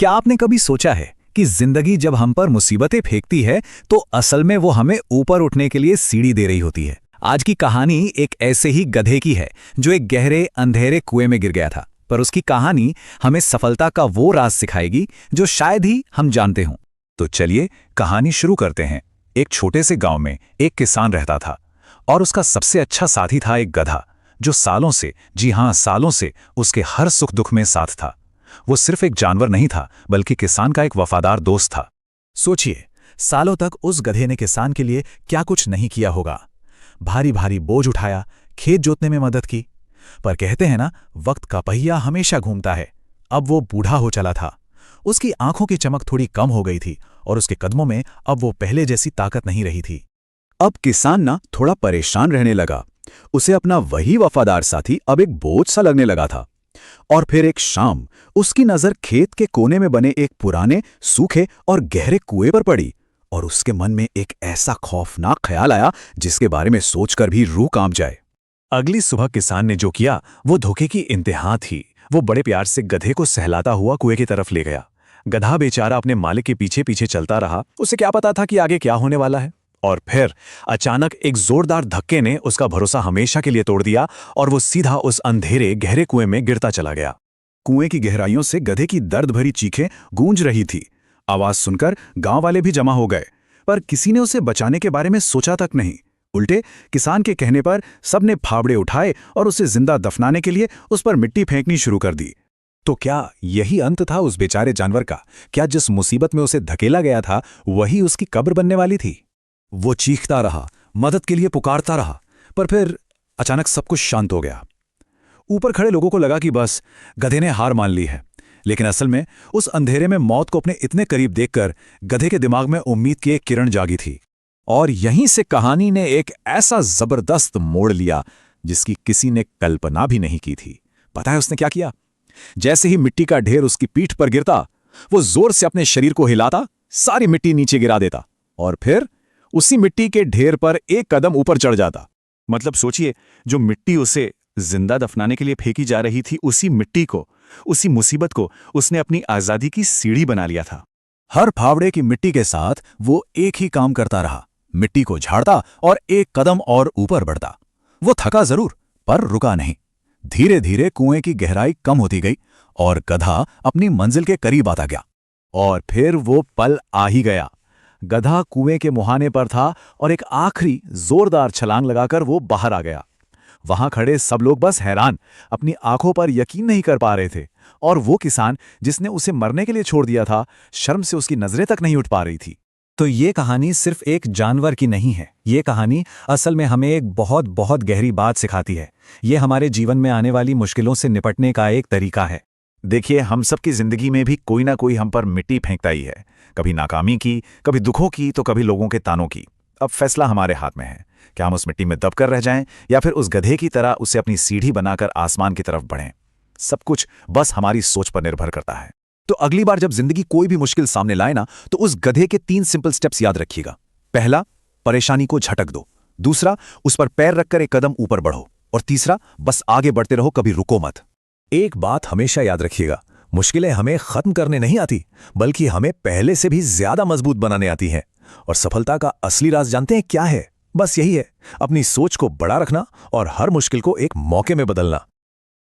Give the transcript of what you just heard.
क्या आपने कभी सोचा है कि जिंदगी जब हम पर मुसीबतें फेंकती है तो असल में वो हमें ऊपर उठने के लिए सीढ़ी दे रही होती है। आज की कहानी एक ऐसे ही गधे की है जो एक गहरे अंधेरे कुएं में गिर गया था, पर उसकी कहानी हमें सफलता का वो राज सिखाएगी जो शायद ही हम जानते हों। तो चलिए कहानी शुरू करते हैं। एक छोटे से गांव में एक किसान रहता था और उसका सबसे अच्छा साथी था एक गधा जो सालों से, जी हां सालों से, उसके हर सुख दुख में साथ था। वो सिर्फ एक जानवर नहीं था बल्कि किसान का एक वफादार दोस्त था। सोचिए, सालों तक उस गधे ने किसान के लिए क्या कुछ नहीं किया होगा। भारी भारी बोझ उठाया, खेत जोतने में मदद की, पर कहते हैं ना, वक्त का पहिया हमेशा घूमता है। अब वो बूढ़ा हो चला था। उसकी आंखों की चमक थोड़ी कम हो गई थी और उसके कदमों में अब वो पहले जैसी ताकत नहीं रही थी। अब किसान ना थोड़ा परेशान रहने लगा। उसे अपना वही वफादार साथी अब एक बोझ सा लगने लगा था। और फिर एक शाम उसकी नजर खेत के कोने में बने एक पुराने, सूखे और गहरे कुएं पर पड़ी और उसके मन में एक ऐसा खौफनाक ख्याल आया जिसके बारे में सोचकर भी रूह कांप जाए। अगली सुबह किसान ने जो किया वो धोखे की इंतहा थी। वो बड़े प्यार से गधे को सहलाता हुआ कुएं की तरफ ले गया। गधा बेचारा अपने मालिक के पीछे पीछे चलता रहा। उसे क्या पता था कि आगे क्या होने वाला है। और फिर अचानक एक जोरदार धक्के ने उसका भरोसा हमेशा के लिए तोड़ दिया और वो सीधा उस अंधेरे गहरे कुएं में गिरता चला गया। कुएं की गहराइयों से गधे की दर्द भरी चीखें गूंज रही थी। आवाज सुनकर गांव वाले भी जमा हो गए, पर किसी ने उसे बचाने के बारे में सोचा तक नहीं। उल्टे किसान के कहने पर सबने फावड़े उठाए और उसे जिंदा दफनाने के लिए उस पर मिट्टी फेंकनी शुरू कर दी। तो क्या यही अंत था उस बेचारे जानवर का? क्या जिस मुसीबत में उसे धकेला गया था वही उसकी कब्र बनने वाली थी? वो चीखता रहा, मदद के लिए पुकारता रहा, पर फिर अचानक सब कुछ शांत हो गया। ऊपर खड़े लोगों को लगा कि बस गधे ने हार मान ली है, लेकिन असल में उस अंधेरे में मौत को अपने इतने करीब देखकर गधे के दिमाग में उम्मीद की एक किरण जागी थी। और यहीं से कहानी ने एक ऐसा जबरदस्त मोड़ लिया जिसकी किसी ने कल्पना भी नहीं की थी। पता है उसने क्या किया? जैसे ही मिट्टी का ढेर उसकी पीठ पर गिरता, वो जोर से अपने शरीर को हिलाता, सारी मिट्टी नीचे गिरा देता और फिर उसी मिट्टी के ढेर पर एक कदम ऊपर चढ़ जाता। मतलब सोचिए, जो मिट्टी उसे जिंदा दफनाने के लिए फेंकी जा रही थी, उसी मिट्टी को, उसी मुसीबत को उसने अपनी आजादी की सीढ़ी बना लिया था। हर फावड़े की मिट्टी के साथ वो एक ही काम करता रहा, मिट्टी को झाड़ता और एक कदम और ऊपर बढ़ता। वो थका जरूर, पर रुका नहीं। धीरे धीरे कुएं की गहराई कम होती गई और गधा अपनी मंजिल के करीब आता गया। और फिर वो पल आ ही गया। गधा कुएं के मुहाने पर था और एक आखिरी जोरदार छलांग लगाकर वो बाहर आ गया। वहां खड़े सब लोग बस हैरान, अपनी आंखों पर यकीन नहीं कर पा रहे थे। और वो किसान जिसने उसे मरने के लिए छोड़ दिया था, शर्म से उसकी नजरें तक नहीं उठ पा रही थी। तो ये कहानी सिर्फ एक जानवर की नहीं है। ये कहानी असल में हमें एक बहुत बहुत गहरी बात सिखाती है। ये हमारे जीवन में आने वाली मुश्किलों से निपटने का एक तरीका है। देखिए, हम सबकी जिंदगी में भी कोई ना कोई हम पर मिट्टी फेंकता ही है। कभी नाकामी की, कभी दुखों की, तो कभी लोगों के तानों की। अब फैसला हमारे हाथ में है। क्या हम उस मिट्टी में दबकर रह जाएं या फिर उस गधे की तरह उसे अपनी सीढ़ी बनाकर आसमान की तरफ बढ़ें? सब कुछ बस हमारी सोच पर निर्भर करता है। तो अगली बार जब जिंदगी कोई भी मुश्किल सामने लाए ना, तो उस गधे के 3 सिंपल स्टेप्स याद रखिएगा। पहला, परेशानी को झटक दो। दूसरा, उस पर पैर रखकर एक कदम ऊपर बढ़ो। और तीसरा, बस आगे बढ़ते रहो, कभी रुको मत। एक बात हमेशा याद रखिएगा, मुश्किलें हमें खत्म करने नहीं आती, बल्कि हमें पहले से भी ज्यादा मजबूत बनाने आती हैं। और सफलता का असली राज जानते हैं क्या है? बस यही है, अपनी सोच को बड़ा रखना और हर मुश्किल को एक मौके में बदलना।